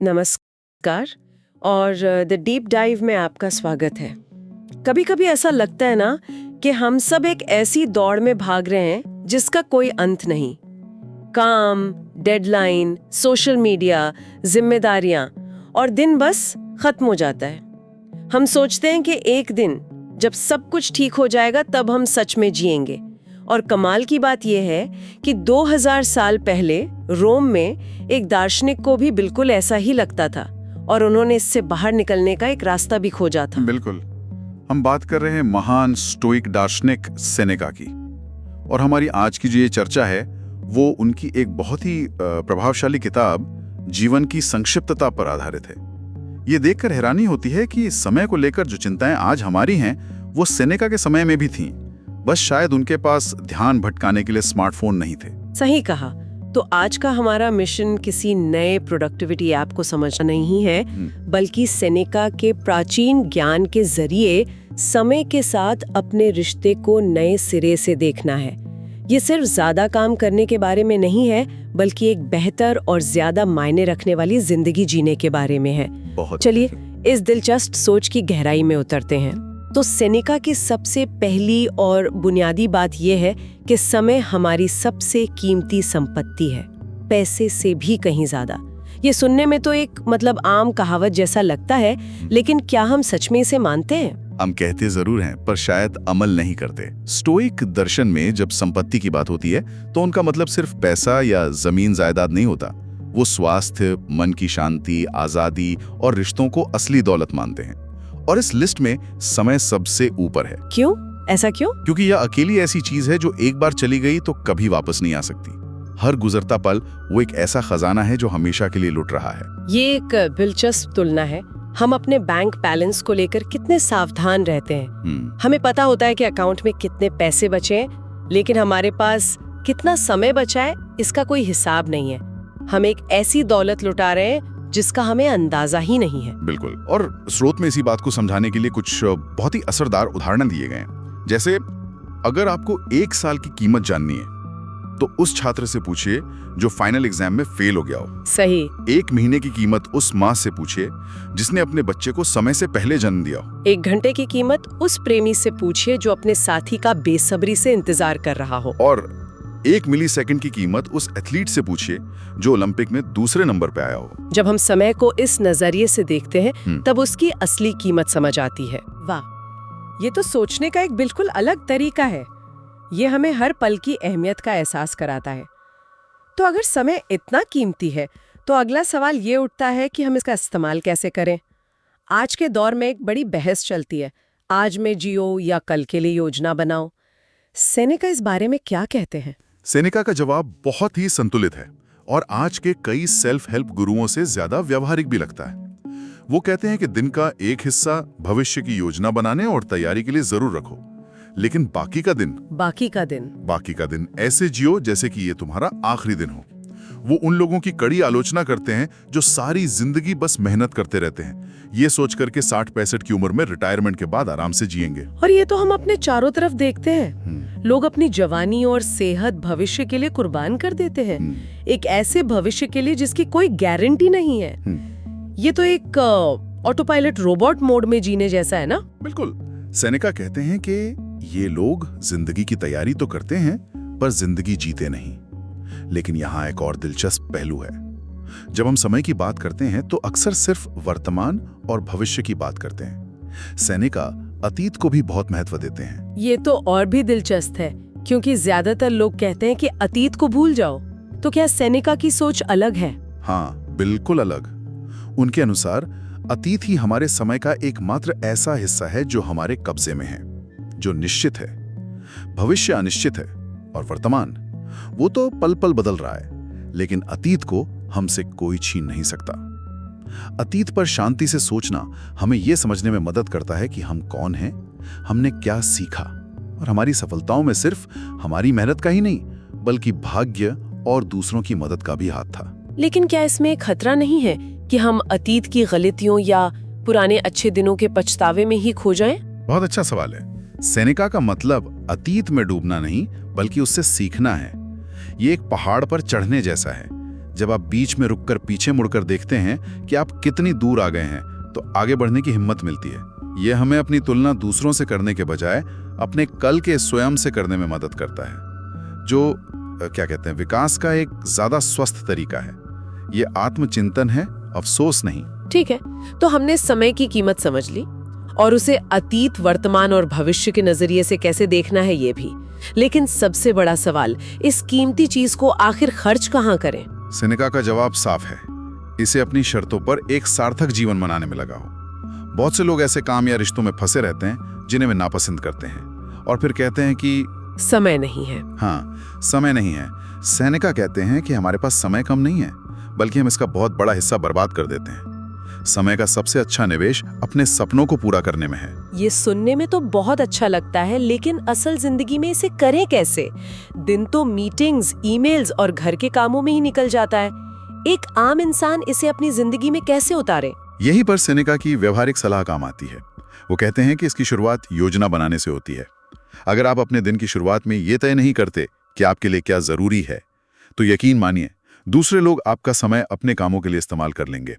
नमस्कार और the deep dive में आपका स्वागत है। कभी-कभी ऐसा लगता है ना कि हम सब एक ऐसी दौड़ में भाग रहे हैं जिसका कोई अंत नहीं। काम, डेडलाइन, सोशल मीडिया, जिम्मेदारियां और दिन बस खत्म हो जाता है। हम सोचते हैं कि एक दिन जब सब कुछ ठीक हो जाएगा तब हम सच में जिएंगे। और कमाल की बात यह है कि 2000 साल पहले रोम में एक दार्शनिक को भी बिल्कुल ऐसा ही लगता था और उन्होंने इससे बाहर निकलने का एक रास्ता भी खोजा था। बिल्कुल। हम बात कर रहे हैं महान स्टोइक दार्शनिक सेनेका की, और हमारी आज की जो ये चर्चा है वो उनकी एक बहुत ही प्रभावशाली किताब जीवन की संक्षिप्तता पर आधारित है। ये देखकर हैरानी होती है कि समय को लेकर जो चिंताएं आज हमारी हैं वो सेनेका के समय में भी थीं। बस शायद उनके पास ध्यान भटकाने के लिए स्मार्टफोन नहीं थे। सही कहा। तो आज का हमारा मिशन किसी नए प्रोडक्टिविटी ऐप को समझना नहीं है, बल्कि सेनेका के प्राचीन ज्ञान के जरिए समय के साथ अपने रिश्ते को नए सिरे से देखना है। ये सिर्फ ज्यादा काम करने के बारे में नहीं है, बल्कि एक बेहतर और ज्यादा मायने रखने वाली जिंदगी जीने के बारे में है। चलिए इस दिलचस्प सोच की गहराई में उतरते हैं। तो सेनेका की सबसे पहली और बुनियादी बात यह है कि समय हमारी सबसे कीमती संपत्ति है, पैसे से भी कहीं ज्यादा। ये सुनने में तो एक आम कहावत जैसा लगता है, लेकिन क्या हम सच में इसे मानते हैं? हम कहते जरूर हैं पर शायद अमल नहीं करते। स्टोइक दर्शन में जब संपत्ति की बात होती है तो उनका मतलब सिर्फ पैसा या जमीन जायदाद नहीं होता। वो स्वास्थ्य, मन की शांति, आजादी और रिश्तों को असली दौलत मानते हैं। और इस लिस्ट में समय सबसे ऊपर है। क्यों? ऐसा क्यों? क्योंकि यह अकेली ऐसी चीज है जो एक बार चली गई तो कभी वापस नहीं आ सकती। हर गुजरता पल वो एक ऐसा खजाना है जो हमेशा के लिए लुट रहा है। ये एक दिलचस्प तुलना है। हम अपने बैंक बैलेंस को लेकर कितने सावधान रहते हैं। हमें पता होता है कि अकाउंट में कितने पैसे बचे हैं, लेकिन हमारे पास कितना समय बचा है इसका कोई हिसाब नहीं है। हम एक ऐसी दौलत लुटा रहे हैं जिसका हमें अंदाजा ही नहीं है। बिल्कुल। और स्रोत में इसी बात को समझाने के लिए कुछ बहुत ही असरदार उदाहरण दिए गए हैं। जैसे अगर आपको 1 साल की कीमत जाननी है तो उस छात्र से पूछिए जो फाइनल एग्जाम में फेल हो गया हो। सही। 1 महीने की कीमत उस माँ से पूछिए जिसने अपने बच्चे को समय से पहले जन्म दिया हो। 1 घंटे की कीमत उस प्रेमी से पूछिए जो अपने साथी का बेसब्री से इंतजार कर रहा हो। और 1 मिलीसेकंड की कीमत उस एथलीट से पूछिए जो ओलंपिक में दूसरे नंबर पे आया हो। जब हम समय को इस नजरिए से देखते हैं तब उसकी असली कीमत समझ आती है। वाह, ये तो सोचने का एक बिल्कुल अलग तरीका है। ये हमें हर पल की अहमियत का एहसास कराता है। तो अगर समय इतना कीमती है तो अगला सवाल ये उठता है कि हम इसका इस्तेमाल कैसे करें। आज के दौर में एक बड़ी बहस चलती है, आज में जियो या कल के लिए योजना बनाओ। सेनेका इस बारे में क्या कहते हैं? सेनेका का जवाब बहुत ही संतुलित है और आज के कई सेल्फ हेल्प गुरुओं से ज्यादा व्यवहारिक भी लगता है। वो कहते हैं कि दिन का एक हिस्सा भविष्य की योजना बनाने और तैयारी के लिए जरूर रखो, लेकिन बाकी का दिन ऐसे जियो जैसे कि ये तुम्हारा आखिरी दिन हो। वो उन लोगों की कड़ी आलोचना करते हैं जो सारी जिंदगी बस मेहनत करते रहते हैं, ये सोचकर के 60-65 की उम्र में रिटायरमेंट के बाद आराम से जिएंगे। और ये तो हम अपने चारों तरफ देखते हैं। लोग अपनी जवानी और सेहत भविष्य के लिए कुर्बान कर देते हैं, एक ऐसे भविष्य के लिए जिसकी कोई गारंटी नहीं है। ये तो एक ऑटो पायलट रोबोट मोड में जीने जैसा है ना? बिल्कुल। सेनेका कहते हैं कि ये लोग जिंदगी की तैयारी तो करते हैं पर जिंदगी जीते नहीं। लेकिन यहाँ एक और दिलचस्प पहलू है। जब हम समय की बात करते हैं तो अक्सर सिर्फ वर्तमान और भविष्य की बात करते हैं। सेनेका अतीत को भी बहुत महत्व देते हैं। ये तो और भी दिलचस्प है, क्योंकि ज्यादातर लोग कहते हैं कि अतीत को भूल जाओ। तो क्या सेनेका की सोच अलग है? हाँ, बिल्कुल अलग। उनके अनुसार अतीत ही हमारे समय का एकमात्र ऐसा हिस्सा है जो हमारे कब्जे में है, जो निश्चित है। भविष्य अनिश्चित है और वर्तमान वो तो पल पल बदल रहा है, लेकिन अतीत को हमसे कोई छीन नहीं सकता। अतीत पर शांति से सोचना हमें यह समझने में मदद करता है कि हम कौन हैं, हमने क्या सीखा, और हमारी सफलताओं में सिर्फ हमारी मेहनत का ही नहीं बल्कि भाग्य और दूसरों की मदद का भी हाथ था। लेकिन क्या इसमें एक खतरा नहीं है कि हम अतीत की गलतियों या पुराने अच्छे दिनों के पछतावे में ही खो जाएं? बहुत अच्छा सवाल है। सेनेका का मतलब अतीत में डूबना नहीं बल्कि उससे सीखना है। ये एक पहाड़ पर चढ़ने जैसा है। जब आप बीच में रुककर पीछे मुड़कर देखते हैं कि आप कितनी दूर आ गए हैं, तो आगे बढ़ने की हिम्मत मिलती है। ये हमें अपनी तुलना दूसरों से करने के बजाय अपने कल के स्वयं से करने में मदद करता है, जो क्या कहते हैं, विकास का एक ज्यादा स्वस्थ तरीका है। ये आत्मचिंतन है, अफसोस नहीं। ठीक है, तो हमने समय की कीमत समझ ली और उसे अतीत, वर्तमान और भविष्य के नजरिए से कैसे देखना है ये भी। लेकिन सबसे बड़ा सवाल, इस कीमती चीज को आखिर खर्च कहाँ करें? सेनेका का जवाब साफ है, इसे अपनी शर्तों पर एक सार्थक जीवन बनाने में लगाओ। बहुत से लोग ऐसे काम या रिश्तों में फंसे रहते हैं जिन्हें वे नापसंद करते हैं और फिर कहते हैं कि समय नहीं है। हाँ, समय नहीं है। सेनेका कहते हैं कि हमारे पास समय कम नहीं है, बल्कि हम इसका बहुत बड़ा हिस्सा बर्बाद कर देते हैं। समय का सबसे अच्छा निवेश अपने सपनों को पूरा करने में है। ये सुनने में तो बहुत अच्छा लगता है, लेकिन असल जिंदगी में इसे करें कैसे? दिन तो मीटिंग्स, ईमेल्स और घर के कामों में ही निकल जाता है। एक आम इंसान इसे अपनी जिंदगी में कैसे उतारे? यहीं पर सेनेका की व्यवहारिक सलाह काम आती है। वो कहते हैं कि इसकी शुरुआत योजना बनाने से होती है। अगर आप अपने दिन की शुरुआत में ये तय नहीं करते कि आपके लिए क्या जरूरी है, तो यकीन मानिए दूसरे लोग आपका समय अपने कामों के लिए इस्तेमाल कर लेंगे।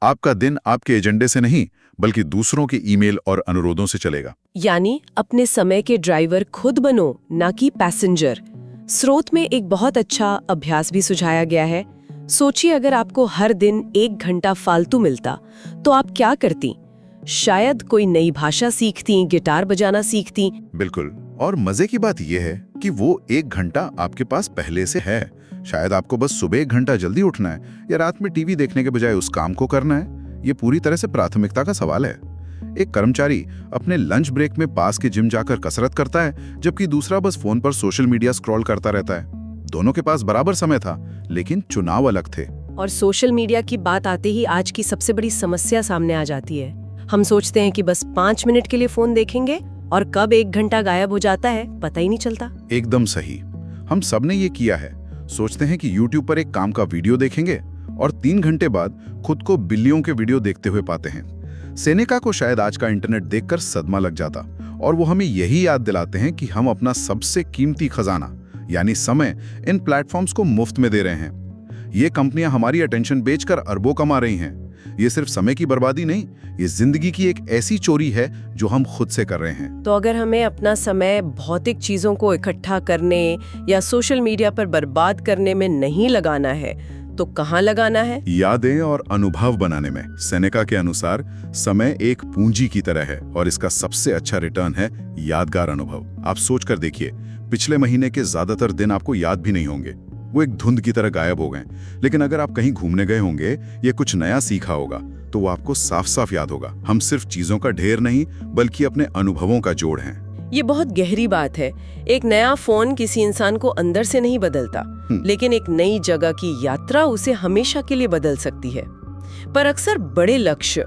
आपका दिन आपके एजेंडे से नहीं, बल्कि दूसरों के ईमेल और अनुरोधों से चलेगा। यानी अपने समय के ड्राइवर खुद बनो, ना कि पैसेंजर। स्रोत में एक बहुत अच्छा अभ्यास भी सुझाया गया है। सोचिए, अगर आपको हर दिन 1 घंटा फालतू मिलता तो आप क्या करती? शायद कोई नई भाषा सीखती, गिटार बजाना सीखती। बिल्कुल, और मजे की बात यह है कि वो 1 घंटा आपके पास पहले से है। शायद आपको बस सुबह 1 घंटा जल्दी उठना है या रात में टीवी देखने के बजाय उस काम को करना है। ये पूरी तरह से प्राथमिकता का सवाल है। एक कर्मचारी अपने लंच ब्रेक में पास के जिम जाकर कसरत करता है, जबकि दूसरा बस फोन पर सोशल मीडिया स्क्रॉल करता रहता है। दोनों के पास बराबर समय था, लेकिन चुनाव अलग थे। और सोशल मीडिया की बात आते ही आज की सबसे बड़ी समस्या सामने आ जाती है। हम सोचते हैं कि बस 5 मिनट के लिए फोन देखेंगे और कब 1 घंटा गायब हो जाता है पता ही नहीं चलता। एकदम सही, हम सब ने ये किया है। सोचते हैं कि YouTube पर एक काम का वीडियो देखेंगे और 3 घंटे बाद खुद को बिल्लियों के वीडियो देखते हुए पाते हैं। सेनेका को शायद आज का इंटरनेट देखकर सदमा लग जाता, और वो हमें यही याद दिलाते हैं कि हम अपना सबसे कीमती खजाना यानी समय इन प्लेटफॉर्म्स को मुफ्त में दे रहे हैं। ये कंपनियां हमारी अटेंशन बेचकर अरबों कमा रही हैं। ये सिर्फ समय की बर्बादी नहीं, ये जिंदगी की एक ऐसी चोरी है जो हम खुद से कर रहे हैं। तो अगर हमें अपना समय भौतिक चीजों को इकट्ठा करने या सोशल मीडिया पर बर्बाद करने में नहीं लगाना है, तो कहाँ लगाना है? यादें और अनुभव बनाने में। सेनेका के अनुसार समय एक पूंजी की तरह है और इसका सबसे अच्छा रिटर्न है यादगार अनुभव। आप सोच कर देखिए, पिछले महीने के ज्यादातर दिन आपको याद भी नहीं होंगे, वो एक धुंध की तरह गायब हो गए। लेकिन अगर आप कहीं घूमने गए होंगे या कुछ नया सीखा होगा, तो वो आपको साफ साफ याद होगा। हम सिर्फ चीजों का ढेर नहीं, बल्कि अपने अनुभवों का जोड़ हैं। ये बहुत गहरी बात है। एक नया फोन किसी इंसान को अंदर से नहीं बदलता, लेकिन एक नई जगह की यात्रा उसे हमेशा के लिए बदल सकती है। पर अक्सर बड़े लक्ष्य,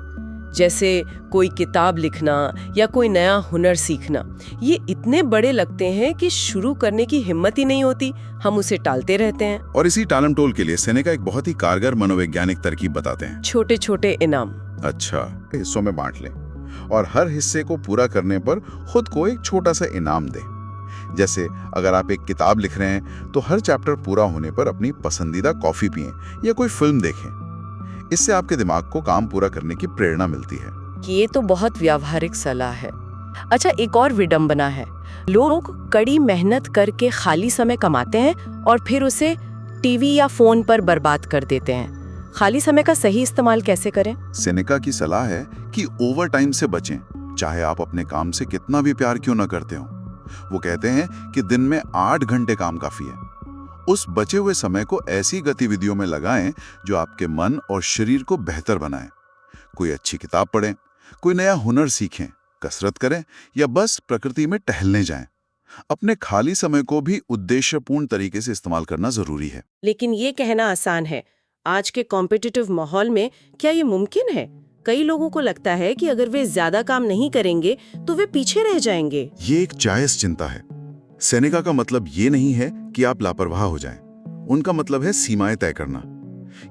जैसे कोई किताब लिखना या कोई नया हुनर सीखना, ये इतने बड़े लगते हैं कि शुरू करने की हिम्मत ही नहीं होती। हम उसे टालते रहते हैं। और इसी टालमटोल के लिए सेनेका एक बहुत ही कारगर मनोवैज्ञानिक तरकीब बताते हैं। छोटे छोटे इनाम। अच्छा, हिस्सों में बांट लें और हर हिस्से को पूरा करने पर खुद को एक छोटा सा इनाम दें। जैसे अगर आप एक किताब लिख रहे हैं, तो हर चैप्टर पूरा होने पर अपनी पसंदीदा कॉफी पिएं या कोई फिल्म देखें। इससे आपके दिमाग को काम पूरा करने की प्रेरणा मिलती है। ये तो बहुत व्यावहारिक सलाह है। अच्छा, एक और विडंबना है। लोग कड़ी मेहनत करके खाली समय कमाते हैं और फिर उसे टीवी या फोन पर बर्बाद कर देते हैं। खाली समय का सही इस्तेमाल कैसे करें? सेनेका की सलाह है कि ओवर टाइम से बचें, चाहे आप अपने काम से कितना भी प्यार क्यों न करते हो। वो कहते हैं कि दिन में 8 घंटे काम काफी है। उस बचे हुए समय को ऐसी गतिविधियों में लगाएं जो आपके मन और शरीर को बेहतर बनाएं। कोई अच्छी किताब पढ़ें, कोई नया हुनर सीखें, कसरत करें या बस प्रकृति में टहलने जाएं। अपने खाली समय को भी उद्देश्यपूर्ण तरीके से इस्तेमाल करना जरूरी है। लेकिन ये कहना आसान है। आज के कॉम्पिटिटिव माहौल में क्या ये मुमकिन है? कई लोगों को लगता है कि अगर वे ज्यादा काम नहीं करेंगे तो वे पीछे रह जाएंगे। ये एक जायज चिंता है। सेनेका का मतलब ये नहीं है कि आप लापरवाह हो जाएं। उनका मतलब है सीमाएं तय करना।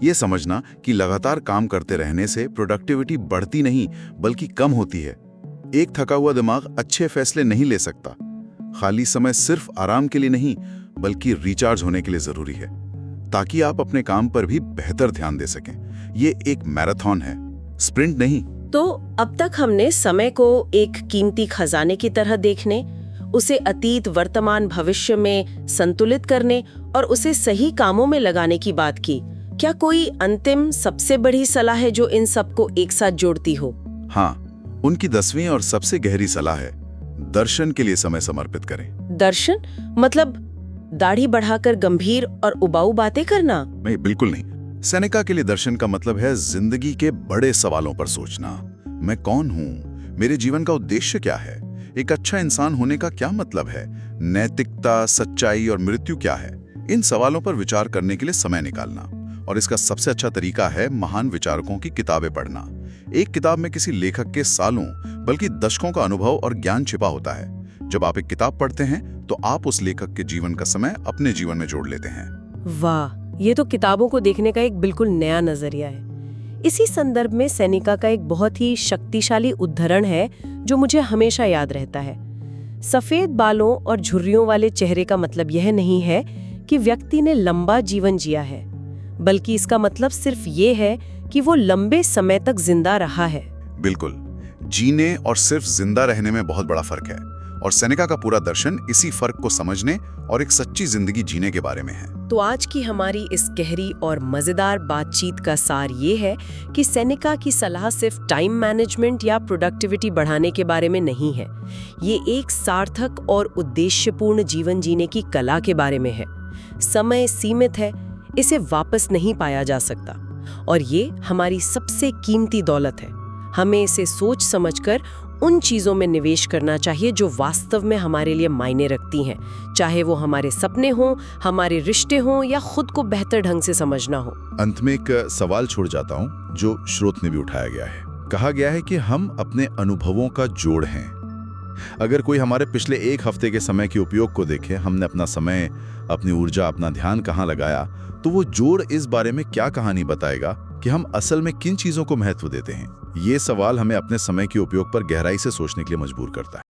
ये समझना कि लगातार काम करते रहने से प्रोडक्टिविटी बढ़ती नहीं, बल्कि कम होती है। एक थका हुआ दिमाग अच्छे फैसले नहीं ले सकता। खाली समय सिर्फ आराम के लिए नहीं, बल्कि रिचार्ज होने के लिए जरूरी है। ताकि आप अपने काम पर भी बेहतर ध्यान दे सकें। ये एक मैराथन है, स्प्रिंट नहीं। तो अब तक हमने समय को एक कीमती खजाने की तरह देखने, उसे अतीत, वर्तमान, भविष्य में संतुलित करने और उसे सही कामों में लगाने की बात की। क्या कोई अंतिम सबसे बड़ी सलाह है जो इन सबको एक साथ जोड़ती हो? हाँ, उनकी 10वीं और सबसे गहरी सलाह है, दर्शन के लिए समय समर्पित करें। दर्शन मतलब दाढ़ी बढ़ाकर गंभीर और उबाऊ बातें करना? नहीं, बिल्कुल नहीं। सेनेका के लिए दर्शन का मतलब है जिंदगी के बड़े सवालों पर सोचना। मैं कौन हूँ? मेरे जीवन का उद्देश्य क्या है? एक अच्छा इंसान होने का क्या मतलब है? नैतिकता, सच्चाई और मृत्यु क्या है? इन सवालों पर विचार करने के लिए समय निकालना। और इसका सबसे अच्छा तरीका है महान विचारकों की किताबें पढ़ना। एक किताब में किसी लेखक के सालों बल्कि दशकों का अनुभव और ज्ञान छिपा होता है। जब आप एक किताब पढ़ते हैं तो आप उस लेखक के जीवन का समय अपने जीवन में जोड़ लेते हैं। वाह, ये तो किताबों को देखने का एक बिल्कुल नया नजरिया है। इसी संदर्भ में सेनेका का एक बहुत ही शक्तिशाली उद्धरण है जो मुझे हमेशा याद रहता है। सफेद बालों और झुर्रियों वाले चेहरे का मतलब यह नहीं है कि व्यक्ति ने लंबा जीवन जिया है, बल्कि इसका मतलब सिर्फ ये है कि वो लंबे समय तक जिंदा रहा है। बिल्कुल, जीने और सिर्फ जिंदा रहने में बहुत बड़ा फर्क है, और सेनेका का पूरा दर्शन इसी फर्क को समझने और एक सच्ची जिंदगी जीने के बारे में है। तो आज की हमारी इस गहरी और मजेदार बातचीत का सार ये है कि सेनेका की सलाह सिर्फ टाइम मैनेजमेंट या प्रोडक्टिविटी बढ़ाने के बारे में नहीं है। ये एक सार्थक और उद्देश्यपूर्ण जीवन जीने की कला के बारे में है। समय सीमित है, इसे वापस नहीं पाया जा सकता, और ये हमारी सबसे कीमती दौलत है। हमें इसे सोच समझकर उन चीज़ों में निवेश करना चाहिए जो वास्तव में हमारे लिए मायने रखती हैं, चाहे वो हमारे सपने हों, हमारे रिश्ते हों या खुद को बेहतर ढंग से समझना हो। अंत में एक सवाल छोड़ जाता हूँ जो स्रोत में भी उठाया गया है। कहा गया है कि हम अपने अनुभवों का जोड़ हैं। अगर कोई हमारे पिछले एक हफ्ते के समय के उपयोग को देखे, हमने अपना समय, अपनी ऊर्जा, अपना ध्यान कहाँ लगाया, तो वो जोड़ इस बारे में क्या कहानी बताएगा कि हम असल में किन चीज़ों को महत्व देते हैं। ये सवाल हमें अपने समय के उपयोग पर गहराई से सोचने के लिए मजबूर करता है।